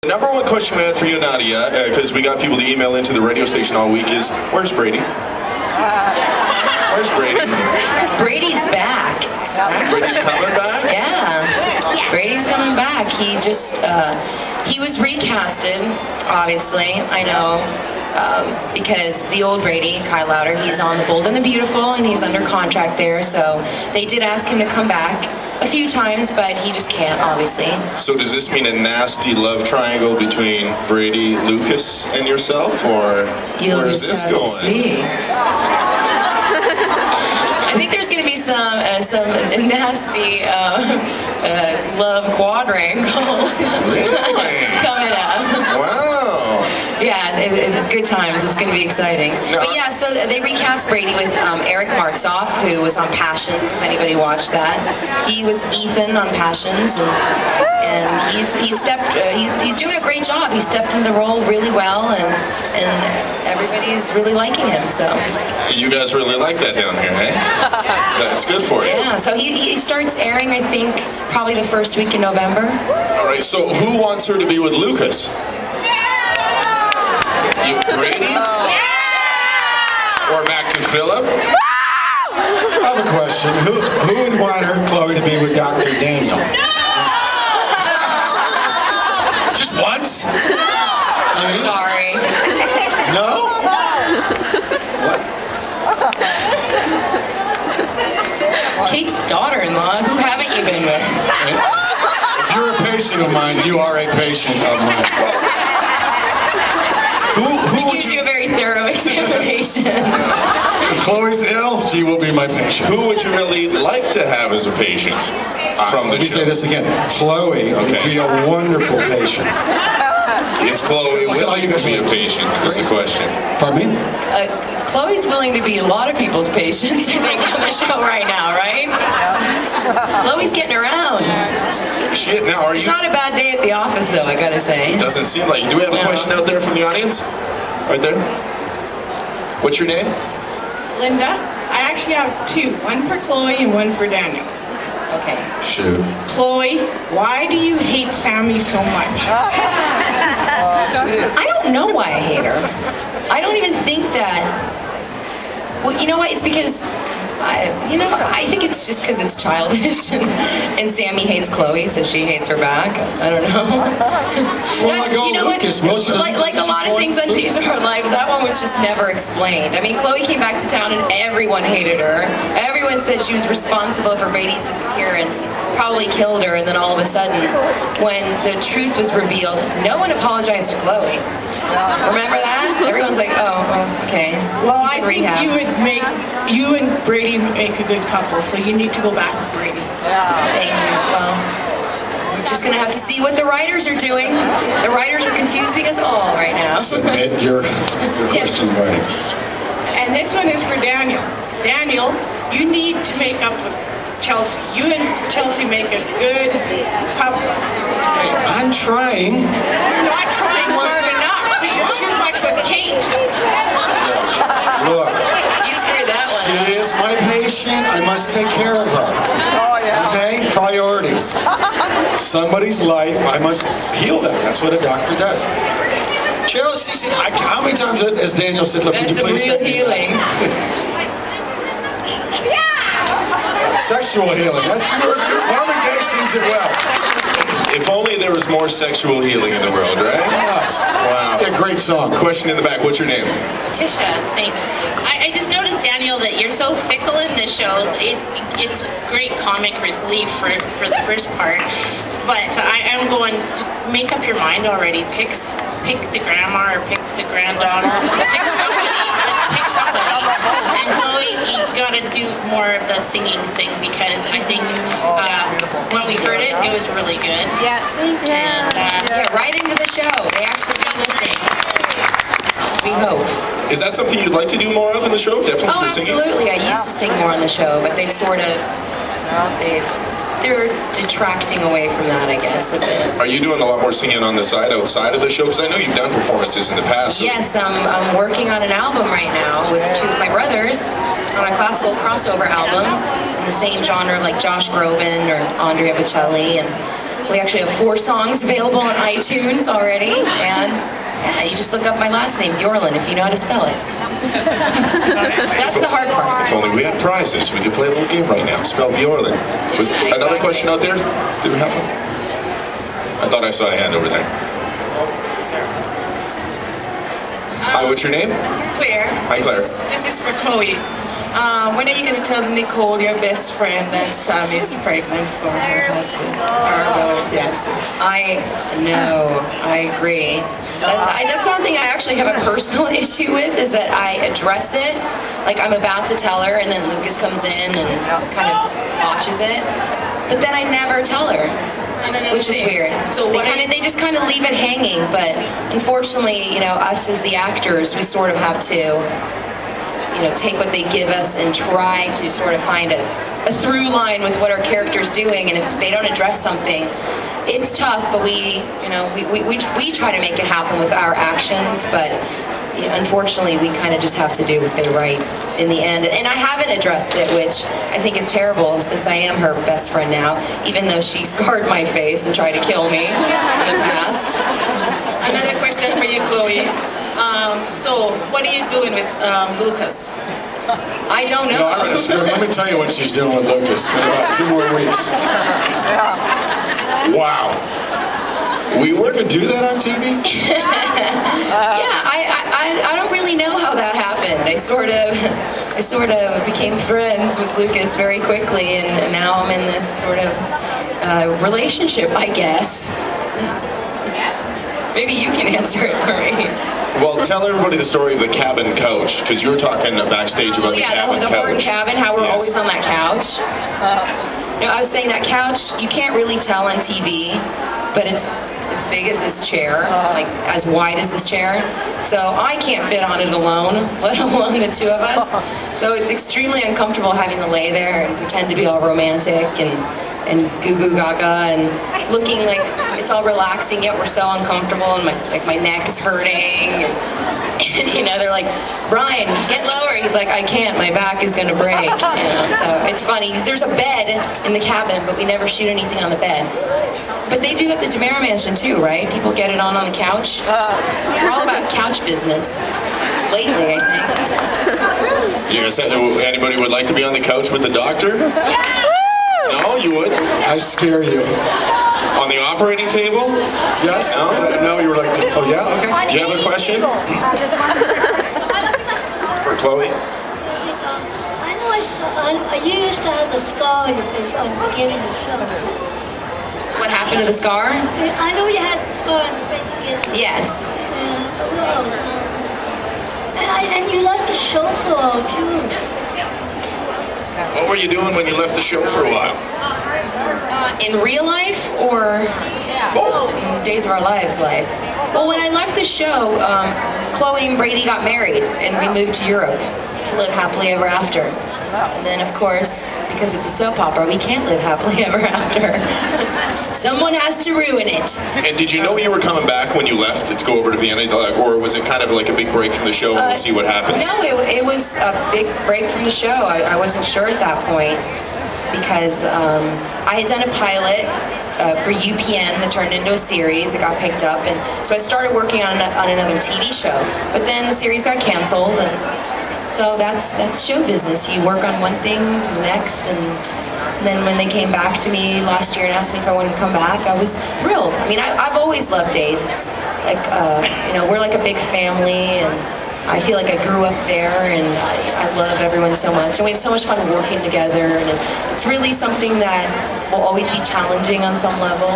The number one question we had for you, Nadia, because we got people to email into the radio station all week, is where's Brady? Where's Brady? Brady's back. Brady's coming back? Yeah. Brady's coming back. He just, he was recasted, obviously, I know, because the old Brady, Kyle Lowder, he's on The Bold and the Beautiful, and he's under contract there, so they did ask him to come back a few times, but he just can't, obviously. So does this mean a nasty love triangle between Brady, Lucas, and yourself, or where is this going? To see. I think there's going to be some nasty love quadrangles coming up. Wow. Yeah, it's good times. It's going to be exciting. No. But yeah, so they recast Brady with Eric Martzoff, who was on Passions, if anybody watched that. He was Ethan on Passions, and he's doing a great job. He stepped into the role really well, and everybody's really liking him. So you guys really like that down here, eh? That's good for you. Yeah, so he starts airing, I think, probably the first week in November. All right, so who wants her to be with Lucas? You, Brady? Or back to Philip? I have a question. Who would want her, Chloe, to be with Dr. Daniel? Just once? Sorry. No? What? Kate's daughter-in-law, who haven't you been with? If you're a patient of mine, you are a patient of mine. He gives you a very thorough examination. If Chloe's ill, she will be my patient. Who would you really like to have as a patient from the show? Let me say this again. Chloe would be a wonderful patient. Is Chloe willing to be a patient, is the question. Pardon me? Chloe's willing to be a lot of people's patients, I think, on the show right now, right? Chloe's getting around. Shit, now are you... It's not a bad day at the office, though, I gotta say. Doesn't seem like... Do we have a question out there from the audience? Right there? What's your name? Linda. I actually have two. One for Chloe and one for Daniel. Okay. Shoot. Chloe, why do you hate Sami so much? I don't know why I hate her. I don't even think that... Well, you know what? It's because... I think it's just because it's childish, and Sami hates Chloe, so she hates her back. I don't know. Well, like Lucas, most of like a lot of things on Days of Our Lives, that one was just never explained. I mean, Chloe came back to town and everyone hated her. Everyone said she was responsible for Brady's disappearance, probably killed her, and then all of a sudden, when the truth was revealed, no one apologized to Chloe. Remember that? Everyone's like, oh, okay. Well, I think you and Brady make a good couple, so you need to go back with Brady. Thank you. Well, we're just going to have to see what the writers are doing. The writers are confusing us all right now. Submit your question in writing. And this one is for Daniel. Daniel, you need to make up with Chelsea. You and Chelsea make a good couple. Hey, I'm trying. You're not trying hard enough. You're too much with Kate. Look. You screwed that one. She is my patient. I must take care of her. Oh, yeah. Okay? Priorities. Somebody's life, I must heal them. That's what a doctor does. Chelsea said, how many times has Daniel said, look, That's would you please real take me healing. Sexual healing. That's Marvin Gaye sings it well. If only there was more sexual healing in the world, right? Yes. Wow. Yeah, great song. Question in the back. What's your name? Tisha, thanks. I just noticed, Daniel, that you're so fickle in this show. It's great comic relief for the first part, but I am going to make up your mind already. Pick the grandma or pick the granddaughter. Pick somebody. Pick somebody. And Chloe, you gotta do more of the singing thing, because I think when we heard it, it was really good. Yes. And Yeah, right into the show. They actually will sing. We hope. Is that something you'd like to do more of in the show? Definitely. Oh, absolutely. I used to sing more on the show, but they've sort of... They're detracting away from that, I guess, a bit. Are you doing a lot more singing on the side, outside of the show? Because I know you've done performances in the past. So. Yes, I'm working on an album right now with two of my brothers on a classical crossover album in the same genre of like Josh Groban or Andrea Bocelli, and We actually have 4 songs available on iTunes already, and yeah, you just look up my last name, Bjorlin, if you know how to spell it. That's the hard part. If only we had prizes, we could play a little game right now. Spell Bjorlin. Was another question out there? Did we have one? I thought I saw a hand over there. Hi, what's your name? Claire. Hi, Claire. This is for Chloe. When are you going to tell Nicole, your best friend, that Sami is pregnant for her husband? I know, I agree. That's something I actually have a personal issue with, is that I address it, like I'm about to tell her, and then Lucas comes in and kind of watches it, but then I never tell her, which is weird. So they just kind of leave it hanging, but unfortunately, you know, us as the actors, we sort of have to, you know, take what they give us and try to sort of find a through line with what our character's doing, and if they don't address something, it's tough, but we try to make it happen with our actions, but you know, unfortunately we kind of just have to do what they write in the end. And I haven't addressed it, which I think is terrible, since I am her best friend now, even though she scarred my face and tried to kill me in the past. Another question for you, Chloe. So, what are you doing with Lucas? I don't know. Let me tell you what she's doing with Lucas in about 2 more weeks. Wow. We could do that on TV? Yeah, I don't really know how that happened. I sort of became friends with Lucas very quickly, and now I'm in this sort of relationship, I guess. Maybe you can answer it for me. Well, tell everybody the story of the cabin couch, because you were talking backstage about the cabin couch. The Horton Cabin, how we're always on that couch. You know, I was saying that couch, you can't really tell on TV, but it's as big as this chair, like as wide as this chair. So I can't fit on it alone, let alone the 2 of us. So it's extremely uncomfortable having to lay there and pretend to be all romantic and goo goo gaga and looking like it's all relaxing, yet we're so uncomfortable, and my neck is hurting. And you know, they're like, Brian, get lower. He's like, I can't, my back is gonna break. You know? So it's funny. There's a bed in the cabin, but we never shoot anything on the bed. But they do that at the DeMera Mansion too, right? People get it on the couch. We're all about couch business lately, I think. You gonna say anybody would like to be on the couch with the doctor? Yeah. No, you would. I scare you. On the operating table? Yes? No? No, you were like, oh yeah, okay. You have a question? For Chloe? I know you used to have a scar on your face on the beginning of the show. What happened to the scar? I know you had a scar on your face again. Yes. And you left the show for a while too. What were you doing when you left the show for a while? In real life or in Days of Our Lives life? Well, when I left the show, Chloe and Brady got married, and we moved to Europe to live happily ever after. And then, of course, because it's a soap opera, we can't live happily ever after. Someone has to ruin it. And did you know you were coming back when you left to go over to Vienna, or was it kind of like a big break from the show and we'll see what happens? No, it was a big break from the show. I wasn't sure at that point, because I had done a pilot for UPN that turned into a series that got picked up, and so I started working on another TV show. But then the series got canceled, and so that's show business. You work on one thing to the next, and then when they came back to me last year and asked me if I wanted to come back, I was thrilled. I mean, I've always loved Days. It's like, you know, we're like a big family, and I feel like I grew up there, and I love everyone so much. And we have so much fun working together, and it's really something that will always be challenging on some level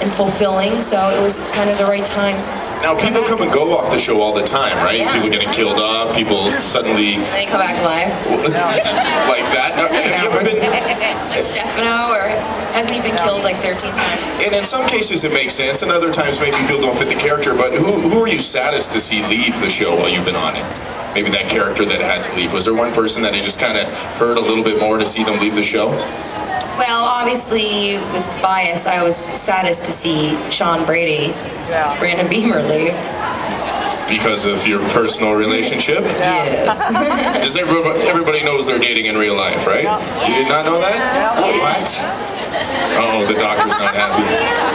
and fulfilling, so it was kind of the right time. Now, people come and go off the show all the time, right? Yeah. People getting killed up, people suddenly... They come back alive. Like that? No, have you ever been... Stefano, or hasn't he been killed like 13 times? And in some cases it makes sense, and other times maybe people don't fit the character, but who are you saddest to see leave the show while you've been on it? Maybe that character that had to leave. Was there one person that it just kind of hurt a little bit more to see them leave the show? Well, obviously, with bias, I was saddest to see Shawn Brady, Brandon Beamer leave. Because of your personal relationship? Yes. Does everybody knows they're dating in real life, right? You did not know that? What? Oh, the doctor's not happy.